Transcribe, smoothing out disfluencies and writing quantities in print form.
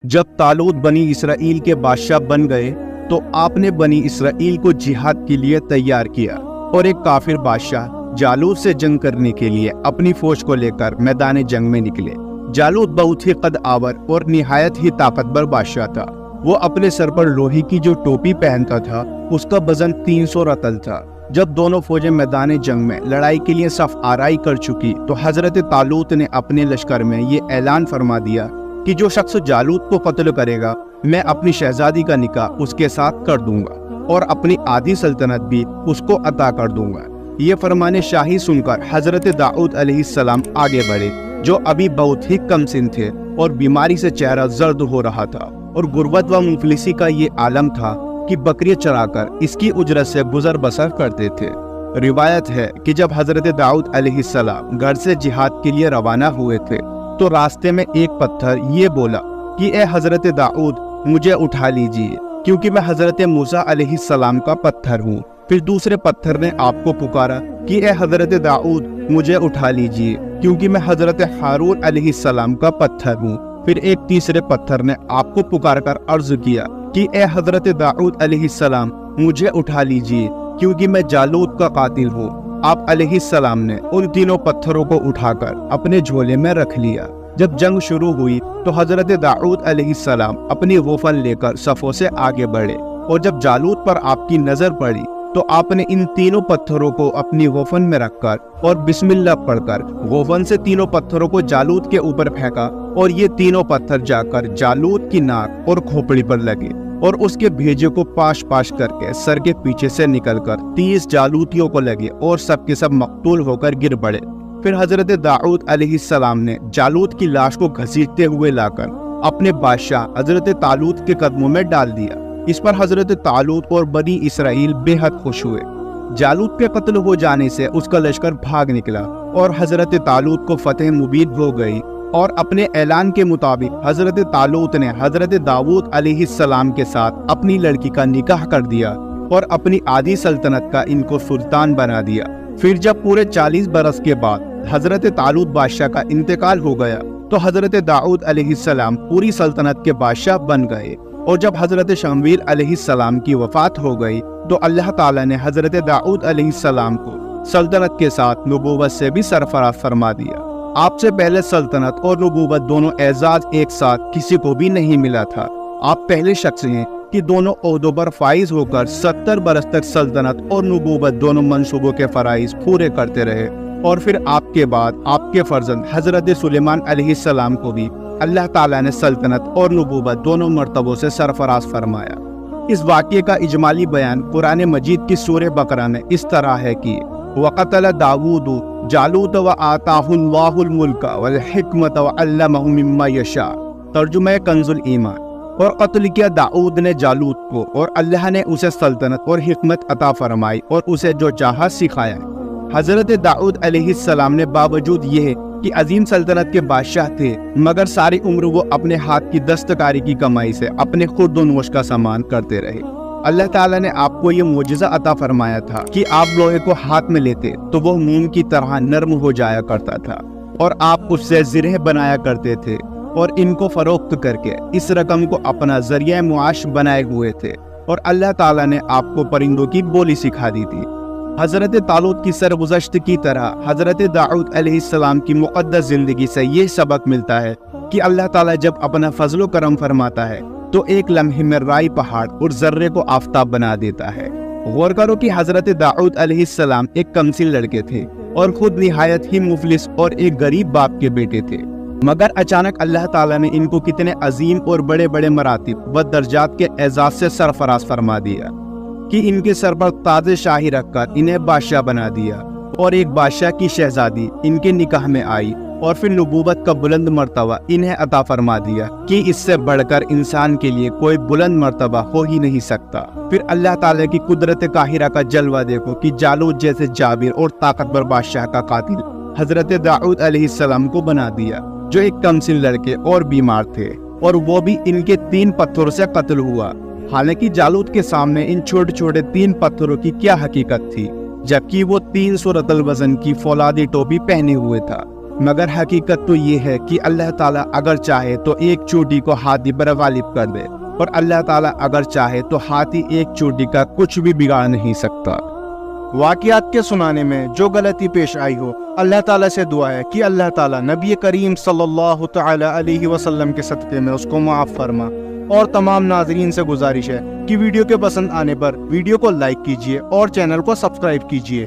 جب طالوت بنی اسرائیل کے بادشاہ بن گئے تو آپ نے بنی اسرائیل کو جہاد کے لیے تیار کیا اور ایک کافر بادشاہ جالوت سے جنگ کرنے کے لیے اپنی فوج کو لے کر میدان جنگ میں نکلے۔ جالوت بہت ہی قد آور اور نہایت ہی طاقتور بادشاہ تھا۔ وہ اپنے سر پر لوہے کی جو ٹوپی پہنتا تھا اس کا وزن 300 رطل تھا۔ جب دونوں فوجیں میدان جنگ میں لڑائی کے لیے صف آرائی کر چکی تو حضرت طالوت نے اپنے لشکر میں یہ اعلان فرما دیا کہ جو شخص جالوت کو قتل کرے گا میں اپنی شہزادی کا نکاح اس کے ساتھ کر دوں گا اور اپنی آدھی سلطنت بھی اس کو عطا کر دوں گا۔ یہ فرمان شاہی سن کر حضرت داؤد علیہ السلام آگے بڑھے، جو ابھی بہت ہی کم سن تھے اور بیماری سے چہرہ زرد ہو رہا تھا اور غربت و مفلسی کا یہ عالم تھا کہ بکریاں چرا کر اس کی اجرت سے گزر بسر کرتے تھے۔ روایت ہے کہ جب حضرت داؤد علیہ السلام گھر سے جہاد کے لیے روانہ ہوئے تھے تو راستے میں ایک پتھر یہ بولا کہ اے حضرت داؤد مجھے اٹھا لیجئے کیونکہ میں حضرت موسیٰ علیہ السلام کا پتھر ہوں۔ پھر دوسرے پتھر نے آپ کو پکارا کہ اے حضرت داؤد مجھے اٹھا لیجئے کیونکہ میں حضرت ہارون علیہ السلام کا پتھر ہوں۔ پھر ایک تیسرے پتھر نے آپ کو پکار کر عرض کیا کہ اے حضرت داؤد علیہ السلام مجھے اٹھا لیجئے کیونکہ میں جالوت کا قاتل ہوں۔ آپ علیہ السلام نے ان تینوں پتھروں کو اٹھا کر اپنے جھولے میں رکھ لیا۔ جب جنگ شروع ہوئی تو حضرت داؤد علیہ السلام اپنی غوفن لے کر صفوں سے آگے بڑھے اور جب جالوت پر آپ کی نظر پڑی تو آپ نے ان تینوں پتھروں کو اپنی غوفن میں رکھ کر اور بسم اللہ پڑھ کر غوفن سے تینوں پتھروں کو جالوت کے اوپر پھینکا اور یہ تینوں پتھر جا کر جالوت کی ناک اور کھوپڑی پر لگے اور اس کے بھیجے کو پاش پاش کر کے سر کے پیچھے سے نکل کر 30 جالوتیوں کو لگے اور سب کے سب مقتول ہو کر گر پڑے۔ پھر حضرت داؤد علیہ السلام نے جالوت کی لاش کو گھسیٹتے ہوئے لا کر اپنے بادشاہ حضرت طالوت کے قدموں میں ڈال دیا۔ اس پر حضرت طالوت اور بنی اسرائیل بے حد خوش ہوئے۔ جالوت کے قتل ہو جانے سے اس کا لشکر بھاگ نکلا اور حضرت طالوت کو فتح مبین ہو گئی اور اپنے اعلان کے مطابق حضرت طالوت نے حضرت داؤد علیہ السلام کے ساتھ اپنی لڑکی کا نکاح کر دیا اور اپنی آدھی سلطنت کا ان کو سلطان بنا دیا۔ پھر جب پورے 40 برس کے بعد حضرت طالوت بادشاہ کا انتقال ہو گیا تو حضرت داؤد علیہ السلام پوری سلطنت کے بادشاہ بن گئے، اور جب حضرت شمویل علیہ السلام کی وفات ہو گئی تو اللہ تعالیٰ نے حضرت داؤد علیہ السلام کو سلطنت کے ساتھ نبوت سے بھی سرفراز فرما دیا۔ آپ سے پہلے سلطنت اور نبوت دونوں اعزاز ایک ساتھ کسی کو بھی نہیں ملا تھا۔ آپ پہلے شخص ہیں کہ دونوں عہدوں پر فائز ہو کر 70 برس تک سلطنت اور نبوت دونوں منصوبوں کے فرائض پورے کرتے رہے، اور پھر آپ کے بعد آپ کے فرزند حضرت سلیمان علیہ السلام کو بھی اللہ تعالیٰ نے سلطنت اور نبوت دونوں مرتبوں سے سرفراز فرمایا۔ اس واقعے کا اجمالی بیان قرآن مجید کی سورہ بقرہ میں اس طرح ہے کہ وَقَتَلَ دَاوُودُ جَالُوتَ وَآتَاهُ اللَّهُ الْمُلْكَ وَالْحِكْمَةَ وَعَلَّمَهُ مِمَّا يَشَاءُ۔ ترجمہ کنز الایمان۔ اور قتل کیا داؤد نے جالوت کو اور اللہ نے اسے سلطنت اور حکمت عطا فرمائی اور اسے جو چاہا سکھایا۔ حضرت داؤد علیہ السلام نے باوجود یہ کہ عظیم سلطنت کے بادشاہ تھے مگر ساری عمر وہ اپنے ہاتھ کی دستکاری کی کمائی سے اپنے خورد و نوش کا سامان کرتے رہے۔ اللہ تعالیٰ نے آپ کو یہ معجزہ عطا فرمایا تھا کہ آپ لوہے کو ہاتھ میں لیتے تو وہ موم کی طرح نرم ہو جایا کرتا تھا، اور آپ اس سے زرہ بنایا کرتے تھے اور ان کو فروخت کر کے اس رقم کو اپنا ذریعہ معاش بنائے ہوئے تھے، اور اللہ تعالیٰ نے آپ کو پرندوں کی بولی سکھا دی تھی۔ حضرت طالوت کی سرگزشت کی طرح حضرت داؤد علیہ السلام کی مقدس زندگی سے یہ سبق ملتا ہے کہ اللہ تعالیٰ جب اپنا فضل و کرم فرماتا ہے تو ایک لمحے میں رائی پہاڑ اور ذرے کو آفتاب بنا دیتا ہے۔ غور کرو کہ حضرت داؤد علیہ السلام ایک کمسن لڑکے تھے اور خود نہایت ہی مفلس اور ایک غریب باپ کے بیٹے تھے، مگر اچانک اللہ تعالیٰ نے ان کو کتنے عظیم اور بڑے بڑے مراتب و درجات کے اعزاز سے سرفراز فرما دیا کہ ان کے سر پر تاج شاہی رکھ کر انہیں بادشاہ بنا دیا، اور ایک بادشاہ کی شہزادی ان کے نکاح میں آئی، اور پھر نبوت کا بلند مرتبہ انہیں عطا فرما دیا کہ اس سے بڑھ کر انسان کے لیے کوئی بلند مرتبہ ہو ہی نہیں سکتا۔ پھر اللہ تعالیٰ کی قدرت قاہرہ کا جلوہ دیکھو کہ جالوت جیسے جابر اور طاقتور بادشاہ کا قاتل حضرت داؤد علیہ السلام کو بنا دیا، جو ایک کمسن لڑکے اور بیمار تھے، اور وہ بھی ان کے 3 پتھروں سے قتل ہوا۔ حالانکہ جالوت کے سامنے ان چھوٹے چھوٹے 3 پتھروں کی کیا حقیقت تھی، جبکہ وہ 300 رطل وزن کی فولادی ٹوپی پہنے ہوئے تھا۔ مگر حقیقت تو یہ ہے کہ اللہ تعالیٰ اگر چاہے تو ایک چوٹی کو ہاتھی پر غالب کر دے، اور اللہ تعالیٰ اگر چاہے تو ہاتھی ایک چوٹی کا کچھ بھی بگاڑ نہیں سکتا۔ واقعات کے سنانے میں جو غلطی پیش آئی ہو، اللہ تعالیٰ سے دعا ہے کہ اللہ تعالیٰ نبی کریم صلی اللہ تعالی علیہ وسلم کے صدقے میں اس کو معاف فرما۔ اور تمام ناظرین سے گزارش ہے کہ ویڈیو کے پسند آنے پر ویڈیو کو لائک کیجیے اور چینل کو سبسکرائب کیجیے۔